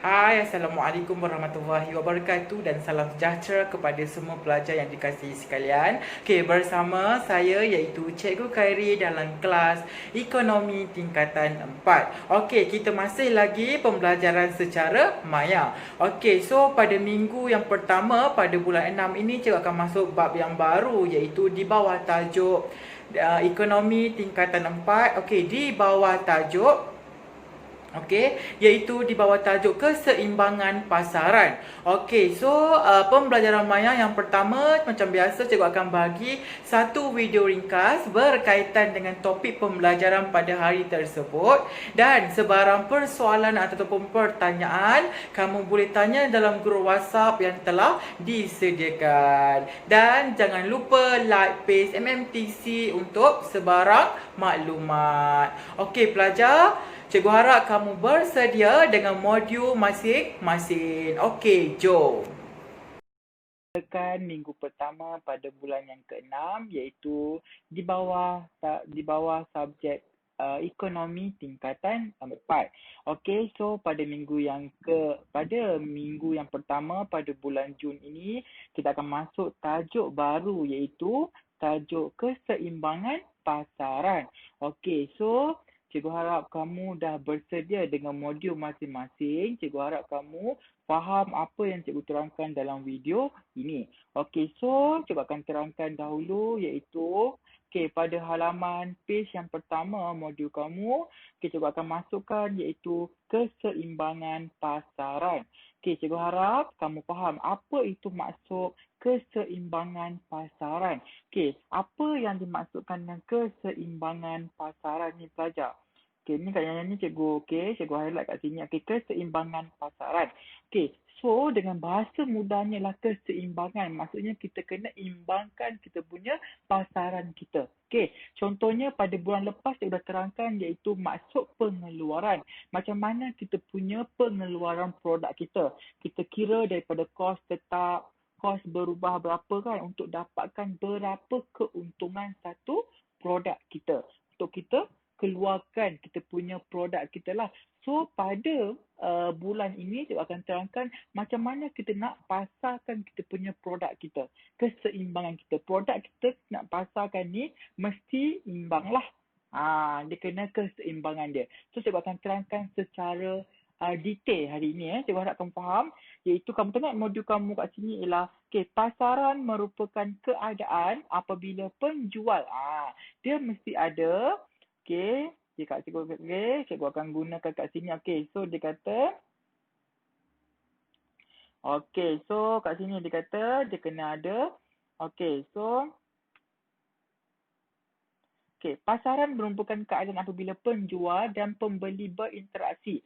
Hai, Assalamualaikum warahmatullahi wabarakatuh dan salam sejahtera kepada semua pelajar yang dikasihi sekalian. Okey, bersama saya iaitu Cikgu Khairi dalam kelas Ekonomi tingkatan 4. Okey, kita masih lagi pembelajaran secara maya. Okey, so pada minggu yang pertama pada bulan 6 ini cikgu akan masuk bab yang baru iaitu di bawah tajuk Ekonomi tingkatan 4. Okey, di bawah tajuk Okey, iaitu di bawah tajuk keseimbangan pasaran. Okey, so pembelajaran maya yang pertama macam biasa cikgu akan bagi satu video ringkas berkaitan dengan topik pembelajaran pada hari tersebut dan sebarang persoalan ataupun pertanyaan kamu boleh tanya dalam grup WhatsApp yang telah disediakan. Dan jangan lupa like page MMTC untuk sebarang maklumat. Okey pelajar, cikgu harap kamu bersedia dengan modul masing-masing. Okey, jom. Minggu pertama pada bulan yang ke-6 iaitu di bawah subjek ekonomi tingkatan 4. Okey, so pada minggu yang pertama pada bulan Jun ini kita akan masuk tajuk baru iaitu tajuk keseimbangan pasaran. Okey, so cikgu harap kamu dah bersedia dengan modul masing-masing. Cikgu harap kamu faham apa yang cikgu terangkan dalam video ini. Okey, so cikgu akan terangkan dahulu iaitu pada halaman page yang pertama modul kamu, cikgu akan masukkan iaitu keseimbangan pasaran. Cikgu harap kamu faham apa itu maksud keseimbangan pasaran. Apa yang dimaksudkan dengan keseimbangan pasaran ni pelajar? Ni kat yang ni cikgu highlight kat sini. Keseimbangan pasaran. So dengan bahasa mudahnya lah keseimbangan. Maksudnya kita kena imbangkan kita punya pasaran kita. Contohnya pada bulan lepas cikgu dah terangkan iaitu maksud pengeluaran. Macam mana kita punya pengeluaran produk kita. Kita kira daripada kos tetap, kos berubah berapa kan untuk dapatkan berapa keuntungan satu produk kita. Untuk kita keluarkan kita punya produk kita lah. So pada bulan ini cikgu akan terangkan macam mana kita nak pasarkan kita punya produk kita. Keseimbangan kita. Produk kita nak pasarkan ni mesti imbang lah. Dia kena keseimbangan dia. So cikgu akan terangkan secara detail hari ini. Cikgu harap kamu faham. Iaitu kamu tengok modul kamu kat sini ialah pasaran merupakan keadaan apabila penjual. Dia mesti ada. Cikgu akan gunakan kat sini. So dia kata so kat sini dia kata dia kena ada. So pasaran merupakan keadaan apabila penjual dan pembeli berinteraksi.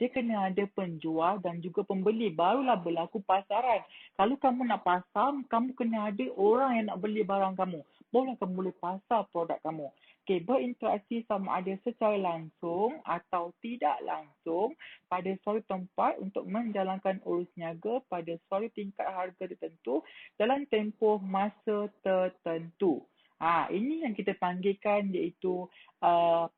Dia kena ada penjual dan juga pembeli, barulah berlaku pasaran. Kalau kamu nak pasar, kamu kena ada orang yang nak beli barang kamu. Barulah kamu boleh pasar produk kamu. Berinteraksi sama ada secara langsung atau tidak langsung pada suatu tempat untuk menjalankan urus niaga pada suatu tingkat harga tertentu dalam tempoh masa tertentu. Ini yang kita panggilkan iaitu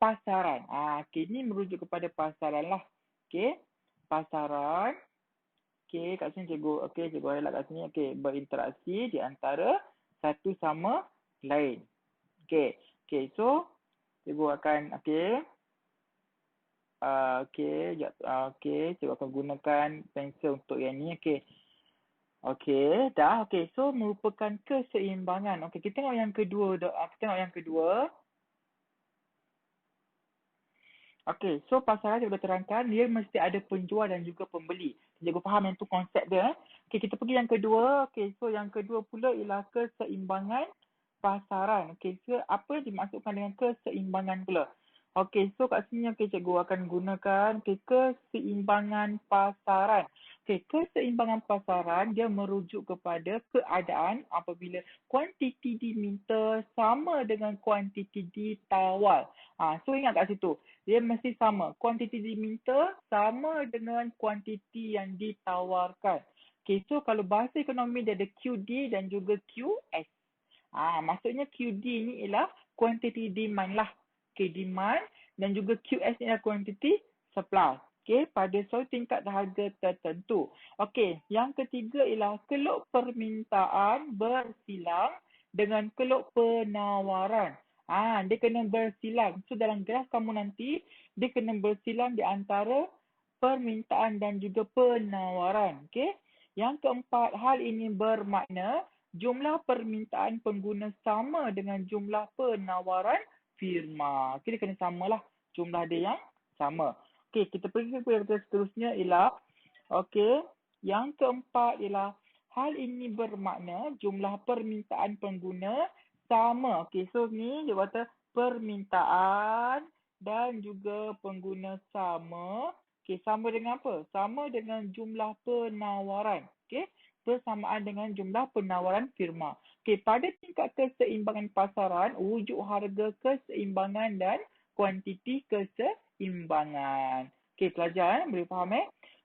pasaran. Ini merujuk kepada pasaran lah. Pasaran. Kat sini cikgu highlight kat sini. Berinteraksi di antara satu sama lain. So cikgu akan cikgu akan gunakan pensel untuk yang ni. Dah. So merupakan keseimbangan. Kita tengok yang kedua. So pasaran cikgu dah terangkan dia mesti ada penjual dan juga pembeli. Cikgu faham yang tu konsep dia. Kita pergi yang kedua. So yang kedua pula ialah keseimbangan pasaran. So apa dimaksudkan dengan keseimbangan pula? So kat sini cikgu akan gunakan keseimbangan pasaran. Keseimbangan pasaran dia merujuk kepada keadaan apabila kuantiti diminta sama dengan kuantiti ditawar. So ingat kat situ. Dia mesti sama. Kuantiti diminta sama dengan kuantiti yang ditawarkan. So kalau bahasa ekonomi dia ada QD dan juga QS. Maksudnya QD ni ialah quantity demand lah. Demand dan juga QS ni adalah quantity supply. Okey, pada suatu tingkat harga tertentu. Okey, yang ketiga ialah keluk permintaan bersilang dengan keluk penawaran. Dia kena bersilang. So dalam graf kamu nanti, dia kena bersilang di antara permintaan dan juga penawaran. Okey. Yang keempat, hal ini bermakna jumlah permintaan pengguna sama dengan jumlah penawaran firma. Okey, dia kena samalah jumlah dia yang sama. Okey, kita pergi kepada seterusnya ialah, okey, yang keempat ialah hal ini bermakna jumlah permintaan pengguna sama. Okey, so ni dia kata permintaan dan juga pengguna sama. Okey, sama dengan apa? Sama dengan jumlah penawaran. Okey, bersamaan dengan jumlah penawaran firma. Okey, pada tingkat keseimbangan pasaran, wujud harga keseimbangan dan kuantiti keseimbangan. Okey, pelajar boleh faham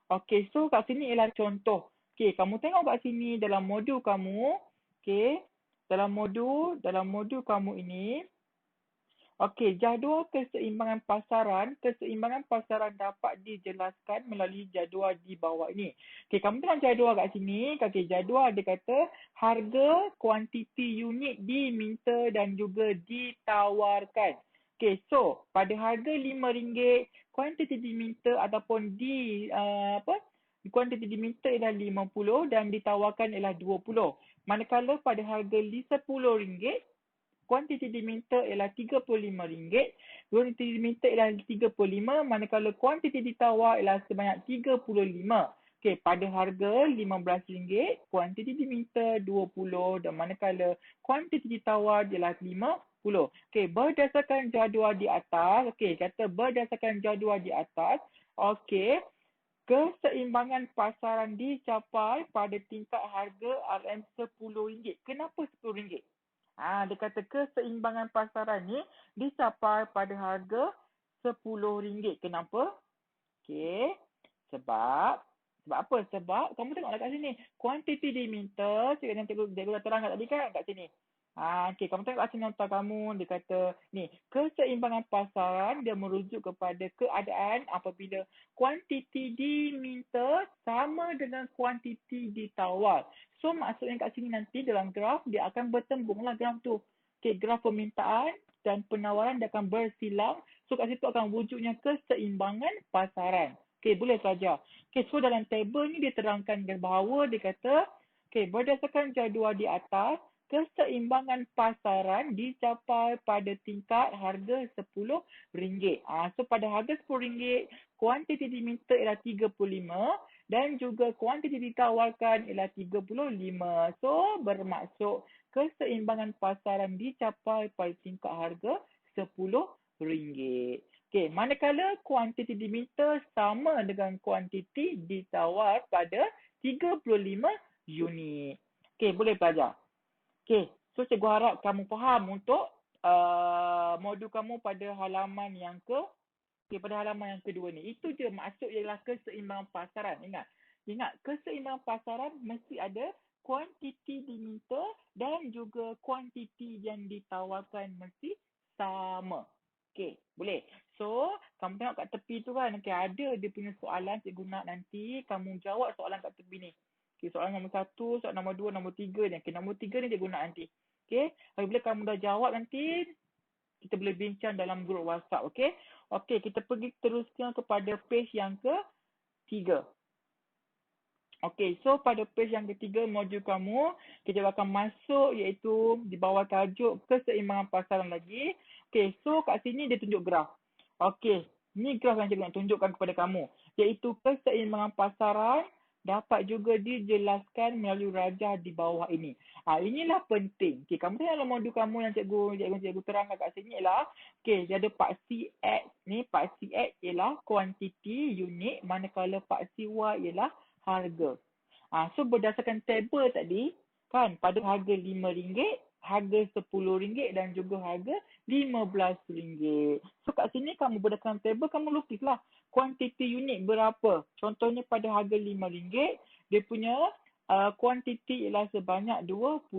Okey, so kat sini ialah contoh. Okey, kamu tengok kat sini dalam modul kamu. Okey, dalam modul kamu ini. Okey, jadual keseimbangan pasaran dapat dijelaskan melalui jadual di bawah ini. Okey, kamu tengok jadual kat sini. Okey, jadual dia kata harga, kuantiti unit diminta dan juga ditawarkan. Okey, so pada harga RM5, kuantiti diminta ataupun kuantiti diminta ialah 50 dan ditawarkan ialah 20. Manakala pada harga RM10, kuantiti diminta ialah RM35, kuantiti diminta ialah 35, manakala kuantiti ditawar ialah sebanyak 35. Okey, pada harga RM15, kuantiti diminta 20 dan manakala kuantiti ditawar ialah 50. Okey, berdasarkan jadual di atas, kata berdasarkan jadual di atas, okey, keseimbangan pasaran dicapai pada tingkat harga RM10. Kenapa RM10? Dia kata keseimbangan pasaran ni dicapai pada harga RM10. Kenapa? Okey. Sebab apa? Sebab kamu tengoklah kat sini. Kuantiti diminta, cikgu dah terangkan tadi kan kat sini. Okey, kamu tengok kat sini nota kamu, dia kata ni, keseimbangan pasaran dia merujuk kepada keadaan apabila kuantiti diminta sama dengan kuantiti ditawar. So maksudnya kat sini nanti dalam graf dia akan bertembunglah graf tu. Okey, graf permintaan dan penawaran dia akan bersilang. So kat situ akan wujudnya keseimbangan pasaran. Okey, boleh saja. Okey, so dalam tabel ni dia terangkan bahawa dia kata, okey, berdasarkan jadual di atas, keseimbangan pasaran dicapai pada tingkat harga RM10. So pada harga RM10, kuantiti diminta ialah 35 dan juga kuantiti ditawarkan ialah 35. So bermaksud keseimbangan pasaran dicapai pada tingkat harga RM10. Okey, manakala kuantiti diminta sama dengan kuantiti ditawar pada 35 unit. Okey, boleh belajar. Okey, so cikgu harap kamu faham untuk modul kamu pada halaman yang pada halaman yang kedua ni. Itu je maksud ialah keseimbangan pasaran. Ingat, keseimbangan pasaran mesti ada kuantiti diminta dan juga kuantiti yang ditawarkan mesti sama. Okey, boleh. So, kamu tengok kat tepi tu kan, ada dia punya soalan cikgu nak nanti kamu jawab soalan kat tepi ni. Okay, soalan nombor 1, soalan nombor 2, nombor 3 ni. Okay, nombor 3 ni dia guna nanti. Okay, apabila kamu dah jawab nanti, kita boleh bincang dalam grup WhatsApp. Okay, okay, kita pergi teruskan kepada page yang ke-3. Okay, so pada page yang ketiga modul kamu, kita akan masuk iaitu di bawah tajuk keseimbangan pasaran lagi. Okay, so kat sini dia tunjuk graf. Okay, ni graf yang saya nak tunjukkan kepada kamu. Iaitu keseimbangan pasaran dapat juga dijelaskan melalui rajah di bawah ini. Inilah penting. Okay, kamu tengok dalam modul kamu yang cikgu terangkan kat sini ialah, okay, dia ada paksi X ni. Paksi X ialah kuantiti unit, manakala paksi Y ialah harga. So berdasarkan tabel tadi, kan, pada harga RM5, harga RM10 dan juga harga RM15. So kat sini kamu berdasarkan tabel, kamu lukislah kuantiti unit berapa. Contohnya pada harga RM5, dia punya kuantiti ialah sebanyak 20.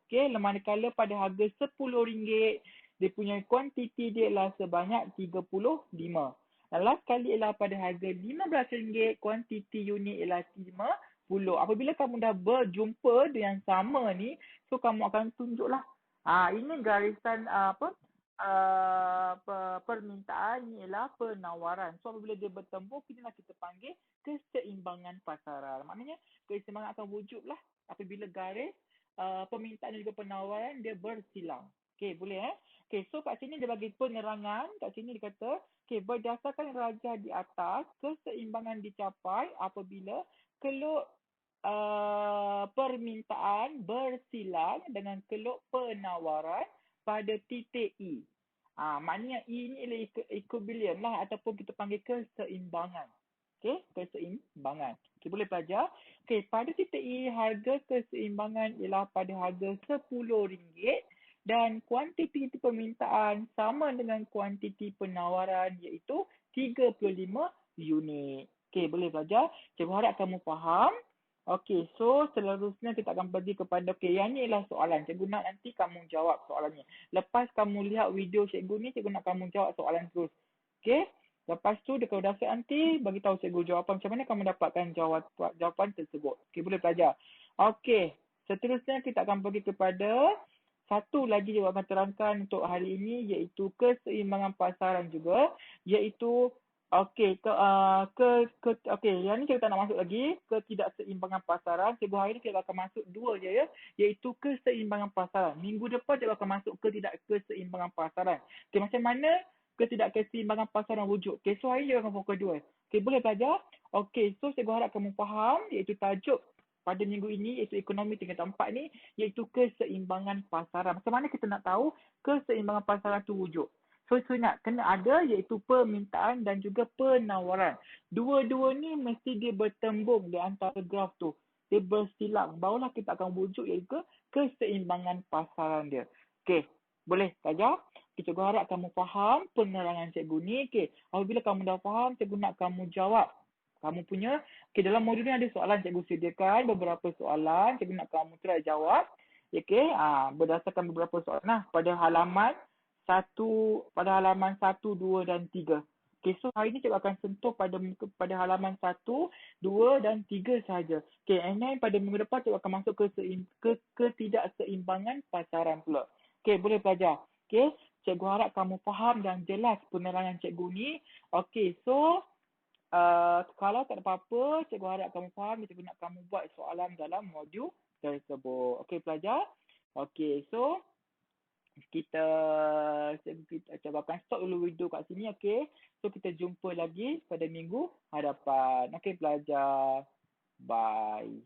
Okay, manakala pada harga RM10, dia punya kuantiti dia ialah sebanyak 35. Dan last kali ialah pada harga RM15, kuantiti unit ialah 50. Apabila kamu dah berjumpa dengan sama ni, so kamu akan tunjuklah. Ini garisan permintaan ni ialah penawaran. So apabila dia bertembung, inilah kita panggil keseimbangan pasaran. Maknanya keseimbangan akan wujudlah apabila garis permintaan dan juga penawaran dia bersilang. Okey, boleh Okey, so kat sini dia bagi penerangan. Kat sini dia kata, okey, berdasarkan rajah di atas, keseimbangan dicapai apabila keluk permintaan bersilang dengan keluk penawaran pada titik E. Maknanya E ni ialah equilibrium lah ataupun kita panggil keseimbangan. Okey, keseimbangan. Okey, boleh pelajar. Okey, pada titik E, harga keseimbangan ialah pada harga RM10 dan kuantiti permintaan sama dengan kuantiti penawaran iaitu 35 unit. Okey, boleh pelajar. Cikgu harap kamu faham. Okey, so seterusnya kita akan pergi kepada, yang ni ialah soalan. Cikgu nak nanti kamu jawab soalannya. Lepas kamu lihat video cikgu ni, cikgu nak kamu jawab soalan terus. Okey? Lepas tu, kalau dah siap nanti, bagi tahu cikgu jawapan macam mana kamu dapatkan jawapan tersebut. Okey, boleh pelajar. Okey, seterusnya kita akan pergi kepada satu lagi cikgu akan terangkan untuk hari ini iaitu keseimbangan pasaran juga, iaitu okey, yang ni kita tak nak masuk lagi, ketidakseimbangan pasaran. Cikgu hari ni kita akan masuk dua je iaitu keseimbangan pasaran. Minggu depan cikgu akan masuk keseimbangan pasaran. Okey, macam mana ketidakkeseimbangan pasaran wujud? Okey, so hari ni cikgu akan fokus dua. Okey, boleh pelajar? Okey, so cikgu harap kamu faham iaitu tajuk pada minggu ini iaitu ekonomi tingkatan 4 ni iaitu keseimbangan pasaran. Macam mana kita nak tahu keseimbangan pasaran tu wujud? So ingat, kena ada iaitu permintaan dan juga penawaran. Dua-dua ni mesti dia bertembung di antara graf tu. Dia bersilang. Barulah kita akan wujud iaitu keseimbangan pasaran dia. Okey, boleh pelajar? Cikgu harap kamu faham penerangan cikgu ni. Okey, apabila kamu dah faham, cikgu nak kamu jawab. Kamu punya, dalam modul ni ada soalan cikgu sediakan, beberapa soalan. Cikgu nak kamu try jawab. Okey, berdasarkan beberapa soalan. Pada halaman 1, 2 dan 3. Okay, so hari ni cikgu akan sentuh pada halaman 1, 2 dan 3 sahaja. Okay, and then pada minggu depan cikgu akan masuk ke ketidakseimbangan pasaran pula. Okay, boleh pelajar. Okay, cikgu harap kamu faham dan jelas penerangan cikgu ni. Okay, so kalau tak ada apa-apa, cikgu harap kamu faham. Cikgu nak kamu buat soalan dalam modul tersebut. Okay, pelajar. Okay, so kita akan stop dulu video kat sini, okey. So kita jumpa lagi pada minggu hadapan. Okey pelajar. Bye.